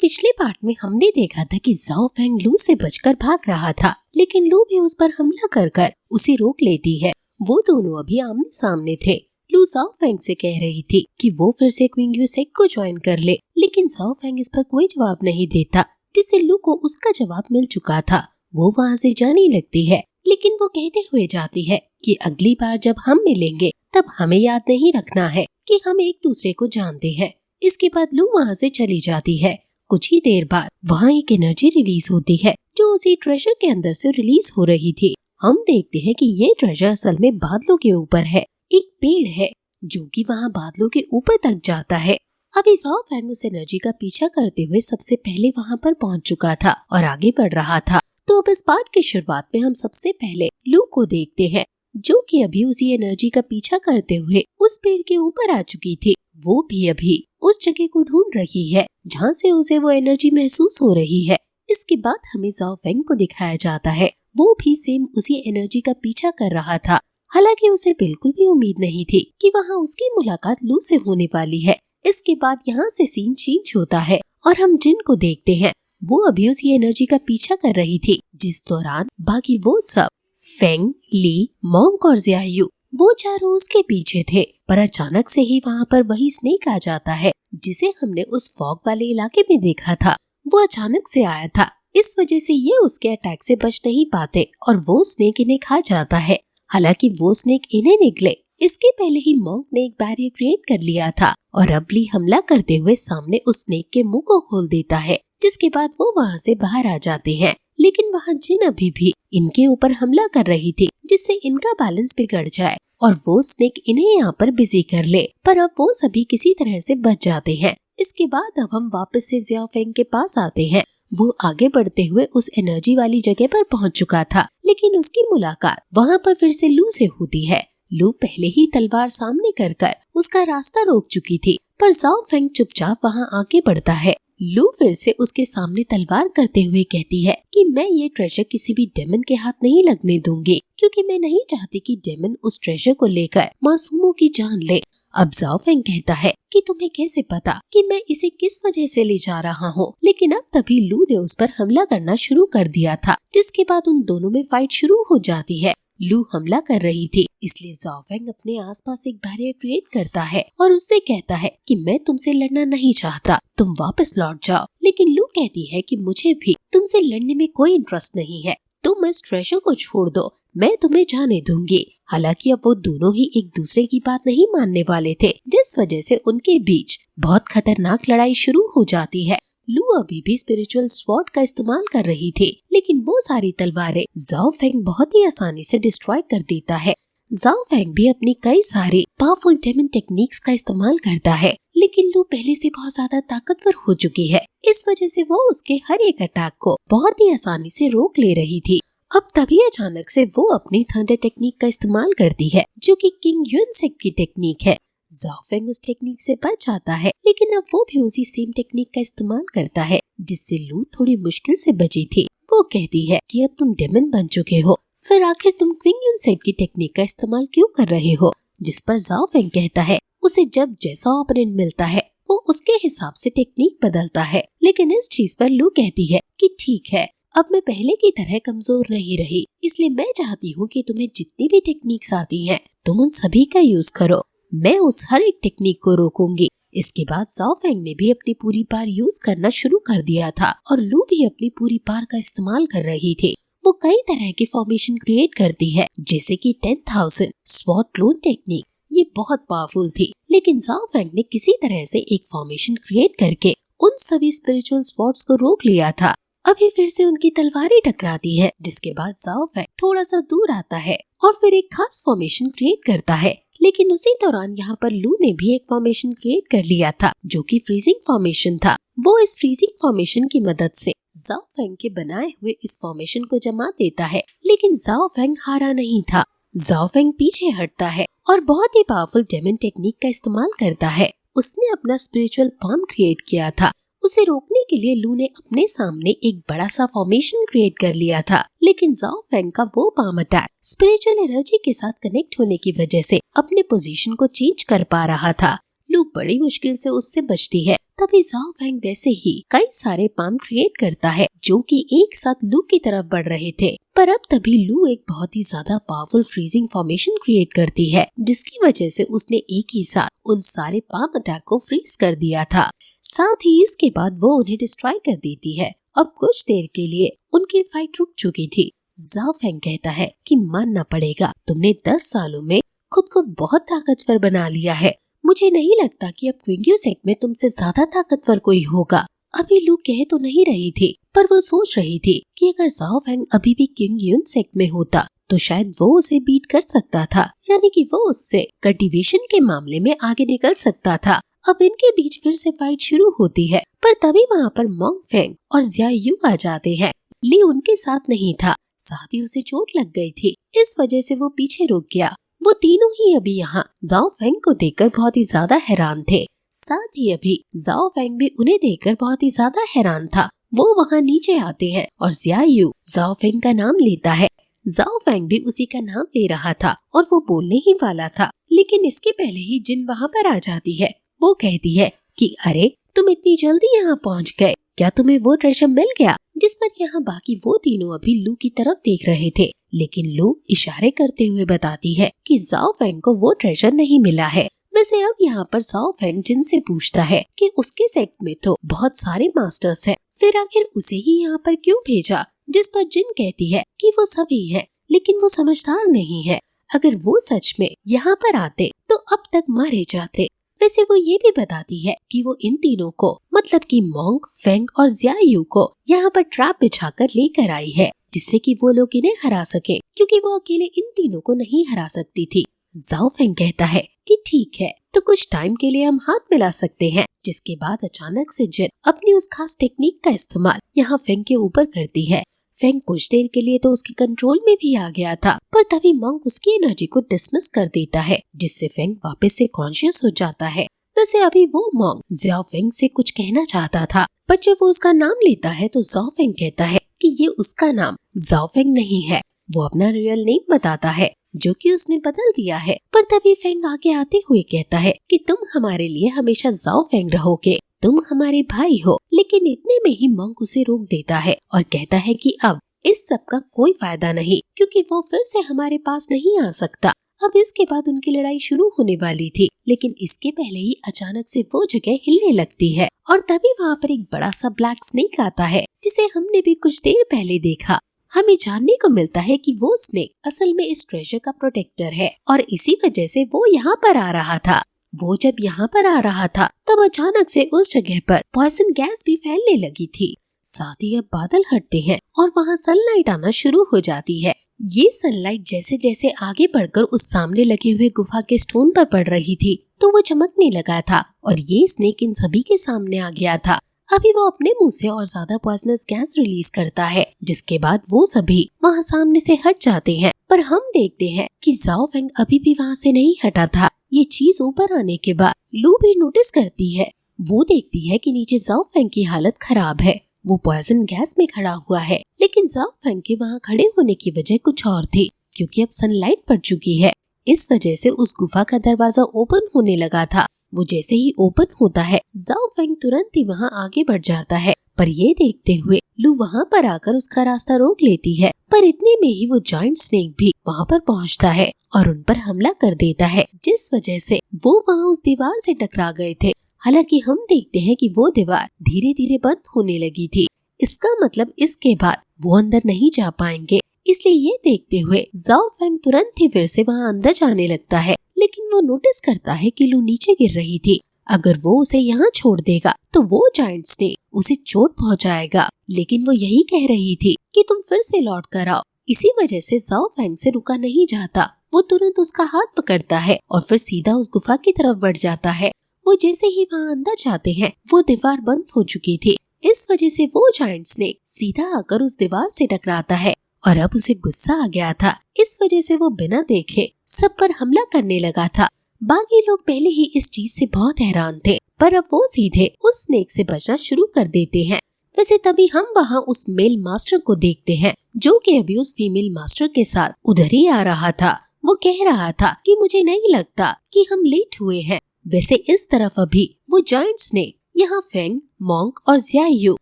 पिछले पार्ट में हमने देखा था कि ज़ाओ फेंग लू से बचकर भाग रहा था, लेकिन लू भी उस पर हमला कर उसे रोक लेती है। वो दोनों अभी आमने सामने थे। लू ज़ाओ फेंग से कह रही थी कि वो फिर से क्विंग यू सेक को ज्वाइन कर ले, लेकिन ज़ाओ फेंग इस पर कोई जवाब नहीं देता, जिससे लू को उसका जवाब मिल चुका था। वो वहाँ से जाने लगती है, लेकिन वो कहते हुए जाती है कि अगली बार जब हम मिलेंगे तब हमें याद नहीं रखना है कि हम एक दूसरे को जानते हैं। इसके बाद लू वहाँ से चली जाती है। कुछ ही देर बाद वहाँ एक एनर्जी रिलीज होती है जो उसी ट्रेजर के अंदर से रिलीज हो रही थी। हम देखते हैं कि ये ट्रेजर असल में बादलों के ऊपर है। एक पेड़ है जो कि वहाँ बादलों के ऊपर तक जाता है। अभी ज़ाओ फेंग उस एनर्जी का पीछा करते हुए सबसे पहले वहाँ पर पहुँच चुका था और आगे बढ़ रहा था। तो अब इस पार्ट की शुरुआत में हम सबसे पहले लू को देखते हैं, जो कि अभी उसी एनर्जी का पीछा करते हुए उस पेड़ के ऊपर आ चुकी थी। वो भी अभी उस जगह को ढूंढ रही है जहाँ से उसे वो एनर्जी महसूस हो रही है। इसके बाद हमें ज़ाओ फेंग को दिखाया जाता है। वो भी सेम उसी एनर्जी का पीछा कर रहा था। हालांकि उसे बिल्कुल भी उम्मीद नहीं थी कि वहाँ उसकी मुलाकात लू से होने वाली है। इसके बाद यहाँ से सीन चेंज होता है और हम जिन को देखते हैं वो अभी उसी एनर्जी का पीछा कर रही थी, जिस दौरान बाकी वो सब फेंग, ली, मोंक और ज़ियायु वो चारों उसके पीछे थे। पर अचानक से ही वहाँ पर वही स्नेक आ जाता है जिसे हमने उस फॉग वाले इलाके में देखा था। वो अचानक से आया था, इस वजह से ये उसके अटैक से बच नहीं पाते और वो स्नेक इन्हें खा जाता है। हालांकि वो स्नेक इन्हें निकले इसके पहले ही मोंक ने एक बैरियर क्रिएट कर लिया था और अब ली हमला करते हुए सामने उस स्नेक के मुंह को खोल देता है, जिसके बाद वो वहाँ से बाहर आ जाते हैं। लेकिन वहाँ जिन अभी भी इनके ऊपर हमला कर रही थी जिससे इनका बैलेंस बिगड़ जाए और वो स्नेक इन्हें यहाँ पर बिजी कर ले, पर अब वो सभी किसी तरह से बच जाते हैं। इसके बाद अब हम वापस से ज़ाओ फेंग के पास आते हैं। वो आगे बढ़ते हुए उस एनर्जी वाली जगह पर पहुँच चुका था, लेकिन उसकी मुलाकात वहाँ पर फिर से लू से होती है। लू पहले ही तलवार सामने कर उसका रास्ता रोक चुकी थी, पर ज़ाओ फेंग चुपचाप वहाँ आगे बढ़ता है। लू फिर से उसके सामने तलवार करते हुए कहती है कि मैं ये ट्रेजर किसी भी डेमन के हाथ नहीं लगने दूंगी, क्योंकि मैं नहीं चाहती कि डेमन उस ट्रेजर को लेकर मासूमों की जान ले। अब ज़ाओ फेंग कहता है कि तुम्हें कैसे पता कि मैं इसे किस वजह से ले जा रहा हूँ। लेकिन अब तभी लू ने उस पर हमला करना शुरू कर दिया था, जिसके बाद उन दोनों में फाइट शुरू हो जाती है। लू हमला कर रही थी, इसलिए ज़ाओ फेंग अपने आसपास एक बैरियर क्रिएट करता है और उससे कहता है कि मैं तुमसे लड़ना नहीं चाहता, तुम वापस लौट जाओ। लेकिन लू कहती है कि मुझे भी तुमसे लड़ने में कोई इंटरेस्ट नहीं है, तुम इस ट्रेजर को छोड़ दो, मैं तुम्हें जाने दूंगी। हालांकि अब वो दोनों ही एक दूसरे की बात नहीं मानने वाले थे, जिस वजह से उनके बीच बहुत खतरनाक लड़ाई शुरू हो जाती है। लू अभी भी स्पिरिचुअल स्वॉर्ड का इस्तेमाल कर रही थी, लेकिन वो सारी तलवारें ज़ाओ फेंग बहुत ही आसानी से डिस्ट्रॉय कर देता है। ज़ाओ फेंग भी अपनी कई सारी पावरफुल डेमन टेक्निक्स का इस्तेमाल करता है, लेकिन लू पहले से बहुत ज्यादा ताकतवर हो चुकी है। इस वजह से वो उसके हर एक अटैक को बहुत ही आसानी से रोक ले रही थी। अब तभी अचानक से वो अपनी थंडर टेक्निक का इस्तेमाल करती है, जो कि किंग युन सेक की टेक्निक है। ज़ाओ फेंग उस टेक्निक से बच जाता है, लेकिन अब वो भी उसी सेम टेक्निक का इस्तेमाल करता है, जिससे लू थोड़ी मुश्किल से बची थी। वो कहती है कि अब तुम डेमन बन चुके हो, फिर आखिर तुम किंग युन सेक की टेक्निक का इस्तेमाल क्यों कर रहे हो। जिस पर ज़ाओ फेंग कहता है उसे जब जैसा ओपोनेंट मिलता है वो उसके हिसाब से टेक्निक बदलता है। लेकिन इस चीज पर लू कहती है कि ठीक है, अब मैं पहले की तरह कमजोर नहीं रही, इसलिए मैं चाहती हूँ कि तुम्हें जितनी भी टेक्निक्स आती हैं तुम उन सभी का यूज करो, मैं उस हर एक टेक्निक को रोकूंगी। इसके बाद ज़ाओ फेंग ने भी अपनी पूरी पावर यूज करना शुरू कर दिया था और लू भी अपनी पूरी पावर का इस्तेमाल कर रही थी। वो कई तरह की फॉर्मेशन क्रिएट करती है, जैसे कि 10,000 स्वॉर्ड क्लोन टेक्निक। ये बहुत पावरफुल थी, लेकिन ज़ाओ फेंग ने किसी तरह से एक फॉर्मेशन क्रिएट करके उन सभी स्पिरिचुअल स्वॉर्ड्स को रोक लिया था। अभी फिर से उनकी तलवारें टकराती है, जिसके बाद ज़ाओ फेंग थोड़ा सा दूर आता है और फिर एक खास फॉर्मेशन क्रिएट करता है। लेकिन उसी दौरान यहाँ पर लू ने भी एक फॉर्मेशन क्रिएट कर लिया था, जो कि फ्रीजिंग फॉर्मेशन था। वो इस फ्रीजिंग फॉर्मेशन की मदद से ज़ाओ फेंग के बनाए हुए इस फॉर्मेशन को जमा देता है, लेकिन ज़ाओ फेंग हारा नहीं था। ज़ाओ फेंग पीछे हटता है और बहुत ही पावरफुल डेमन टेक्निक का इस्तेमाल करता है। उसने अपना स्पिरिचुअल पाम क्रिएट किया था। उसे रोकने के लिए लू ने अपने सामने एक बड़ा सा फॉर्मेशन क्रिएट कर लिया था, लेकिन ज़ाओ फेंग का वो पाम अटैक स्पिरिचुअल एनर्जी के साथ कनेक्ट होने की वजह से अपने पोजीशन को चेंज कर पा रहा था। लू बड़ी मुश्किल से उससे बचती है। तभी जाओ फेंग वैसे ही कई सारे पाम क्रिएट करता है जो कि एक साथ लू की तरफ बढ़ रहे थे। पर अब तभी लू एक बहुत ही ज्यादा पावरफुल फ्रीजिंग फॉर्मेशन क्रिएट करती है, जिसकी वजह से उसने एक ही साथ उन सारे पाम अटैक को फ्रीज कर दिया था। साथ ही इसके बाद वो उन्हें डिस्ट्रॉय कर देती है। अब कुछ देर के लिए उनकी फाइट रुक चुकी थी। जाओ फेंग कहता है कि मानना पड़ेगा, तुमने 10 सालों में खुद को बहुत ताकतवर बना लिया है। मुझे नहीं लगता कि अब क्विंग्यू सेक्ट में तुमसे ज्यादा ताकतवर कोई होगा। अभी लू कह तो नहीं रही थी, पर वो सोच रही थी कि अगर जाओ फेंग अभी भी क्विंग्यू सेक्ट में होता तो शायद वो उसे बीट कर सकता था, यानी कि वो उससे कल्टीवेशन के मामले में आगे निकल सकता था। अब इनके बीच फिर से फाइट शुरू होती है, पर तभी वहाँ पर मोंग फेंग और जिया यू आ जाते हैं। ली उनके साथ नहीं था, साथ ही उसे चोट लग गई थी, इस वजह से वो पीछे रुक गया। वो तीनों ही अभी यहाँ जाओ फेंग को देखकर बहुत ही ज्यादा हैरान थे। साथ ही अभी जाओ फेंग भी उन्हें देखकर बहुत ही ज्यादा हैरान था। वो वहाँ नीचे आते हैं और जिया यू जाओ फेंग का नाम लेता है। जाओ फेंग भी उसी का नाम ले रहा था और वो बोलने ही वाला था, लेकिन इसके पहले ही जिन वहाँ पर आ जाती है। वो कहती है कि अरे तुम इतनी जल्दी यहाँ पहुँच गए, क्या तुम्हें वो ट्रेजर मिल गया? जिस पर यहाँ बाकी वो तीनों अभी लू की तरफ देख रहे थे, लेकिन लू इशारे करते हुए बताती है कि जाओ फेंग को वो ट्रेजर नहीं मिला है। वैसे अब यहाँ पर जाओ फेंग जिन से पूछता है कि उसके सेक्ट में तो बहुत सारे मास्टर्स हैं, फिर आखिर उसे ही यहाँ पर क्यों भेजा? जिस पर जिन कहती है कि वो सभी है, लेकिन वो समझदार नहीं है। अगर वो सच में यहाँ पर आते तो अब तक मारे जाते। वैसे वो ये भी बताती है कि वो इन तीनों को, मतलब कि मोंग, फेंग और जिया यू को यहाँ पर ट्रैप बिछाकर लेकर आई है, जिससे कि वो लोग इन्हें हरा सके, क्योंकि वो अकेले इन तीनों को नहीं हरा सकती थी। जाओ फेंग कहता है कि ठीक है, तो कुछ टाइम के लिए हम हाथ मिला सकते हैं। जिसके बाद अचानक से जिन अपनी उस खास टेक्निक का इस्तेमाल यहाँ फेंग के ऊपर करती है। फेंग कुछ देर के लिए तो उसके कंट्रोल में भी आ गया था, पर तभी मोंग उसकी एनर्जी को डिसमिस कर देता है, जिससे फेंग वापस से कॉन्शियस हो जाता है। वैसे अभी वो मोंग जिया फेंग से कुछ कहना चाहता था, पर जब वो उसका नाम लेता है तो जाओ फेंग कहता है कि ये उसका नाम जाओ फेंग नहीं है। वो अपना रियल नेम बताता है, जो कि उसने बदल दिया है। पर तभी फेंग आगे आते हुए कहता है कि तुम हमारे लिए हमेशा जाओ फेंग रहोगे, तुम हमारे भाई हो। लेकिन इतने में ही मोंग उसे रोक देता है और कहता है कि अब इस सब का कोई फायदा नहीं, क्योंकि वो फिर से हमारे पास नहीं आ सकता। अब इसके बाद उनकी लड़ाई शुरू होने वाली थी, लेकिन इसके पहले ही अचानक से वो जगह हिलने लगती है और तभी वहाँ पर एक बड़ा सा ब्लैक स्नेक आता है, जिसे हमने भी कुछ देर पहले देखा। हमें जानने को मिलता है कि वो स्नेक असल में इस ट्रेजर का प्रोटेक्टर है और इसी वजह से वो यहाँ पर आ रहा था। वो जब यहाँ पर आ रहा था तब अचानक से उस जगह पर पॉइजन गैस भी फैलने लगी थी। साथ ही अब बादल हटते हैं और वहाँ सनलाइट आना शुरू हो जाती है। ये सनलाइट जैसे जैसे आगे बढ़कर उस सामने लगे हुए गुफा के स्टोन पर पड़ रही थी तो वो चमकने लगा था और ये स्नेक इन सभी के सामने आ गया था। अभी वो अपने मुंह से और ज्यादा पॉइजनस गैस रिलीज करता है, जिसके बाद वो सभी वहाँ सामने से हट जाते हैं। पर हम देखते हैं कि जाओ फेंग अभी भी वहाँ से नहीं हटा था। ये चीज ऊपर आने के बाद लू भी नोटिस करती है। वो देखती है कि नीचे जाओ फेंग की हालत खराब है। वो पॉइजन गैस में खड़ा हुआ है, लेकिन जाओ फेंग के वहाँ खड़े होने की वजह कुछ और थी, क्योंकि अब सनलाइट पड़ चुकी है। इस वजह से उस गुफा का दरवाजा ओपन होने लगा था। वो जैसे ही ओपन होता है जाओ फेंग तुरंत ही वहाँ आगे बढ़ जाता है, पर ये देखते हुए लू वहाँ पर आकर उसका रास्ता रोक लेती है। पर इतने में ही वो जायंट स्नेक भी वहाँ पर पहुँचता है और उन पर हमला कर देता है, जिस वजह से वो वहाँ उस दीवार से टकरा गए थे। हालांकि हम देखते हैं कि वो दीवार धीरे धीरे बंद होने लगी थी। इसका मतलब इसके बाद वो अंदर नहीं जा पाएंगे। इसलिए ये देखते हुए जाओ फेंग तुरंत ही फिर से वहाँ अंदर जाने लगता है, लेकिन वो नोटिस करता है कि लू नीचे गिर रही थी। अगर वो उसे यहाँ छोड़ देगा तो वो जायंट स्नेक उसे चोट पहुँचाएगा, लेकिन वो यही कह रही थी कि तुम फिर से लौट कर आओ। इसी वजह से जाओ फेंग से रुका नहीं जाता। वो तुरंत उसका हाथ पकड़ता है और फिर सीधा उस गुफा की तरफ बढ़ जाता है। वो जैसे ही वहाँ अंदर जाते हैं वो दीवार बंद हो चुकी थी। इस वजह से वो जायंट स्नेक सीधा आकर उस दीवार से टकराता है और अब उसे गुस्सा आ गया था। इस वजह से वो बिना देखे सब पर हमला करने लगा था। बाकी लोग पहले ही इस चीज से बहुत हैरान थे, पर अब वो सीधे उस स्नेक से बचना शुरू कर देते हैं। वैसे तभी हम वहाँ उस मेल मास्टर को देखते हैं, जो कि अभी उस फीमेल मास्टर के साथ उधर ही आ रहा था। वो कह रहा था कि मुझे नहीं लगता कि हम लेट हुए हैं। वैसे इस तरफ अभी वो जायंट स्नेक यहाँ फेंग, मोंक और ज़ियायू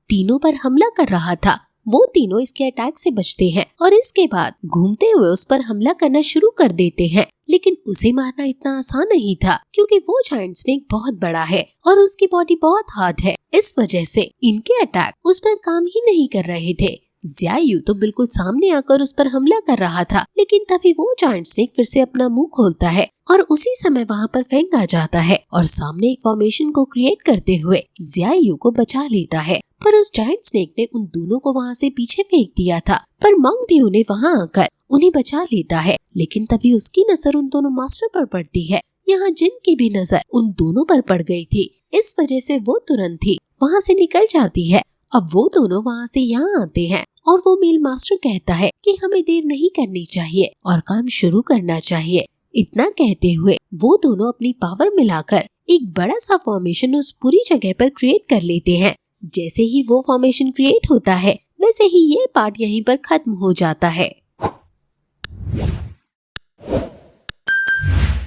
तीनों पर हमला कर रहा था। वो तीनों इसके अटैक से बचते हैं और इसके बाद घूमते हुए उस पर हमला करना शुरू कर देते हैं। लेकिन उसे मारना इतना आसान नहीं था क्योंकि वो जायंट स्नेक बहुत बड़ा है और उसकी बॉडी बहुत हार्ड है। इस वजह से इनके अटैक उस पर काम ही नहीं कर रहे थे। ज़ियायू तो बिल्कुल सामने आकर उस पर हमला कर रहा था, लेकिन तभी वो जायंट स्नेक फिर से अपना मुंह खोलता है और उसी समय वहाँ पर फेंग आ जाता है और सामने एक फॉर्मेशन को क्रिएट करते हुए ज़ियायू को बचा लेता है। पर उस जायंट स्नेक ने उन दोनों को वहाँ से पीछे फेंक दिया था, पर मंग भी उन्हें वहाँ आकर उन्हें बचा लेता है। लेकिन तभी उसकी नजर उन दोनों मास्टर पर पड़ती है। यहाँ जिन की भी नजर उन दोनों पर पड़ गई थी, इस वजह से वो तुरंत ही वहाँ से निकल जाती है। अब वो दोनों वहाँ से यहाँ आते हैं और वो मेल मास्टर कहता है कि हमें देर नहीं करनी चाहिए और काम शुरू करना चाहिए। इतना कहते हुए वो दोनों अपनी पावर मिलाकर एक बड़ा सा फॉर्मेशन उस पूरी जगह पर क्रिएट कर लेते हैं। जैसे ही वो फॉर्मेशन क्रिएट होता है वैसे ही ये पार्ट यहीं पर खत्म हो जाता है।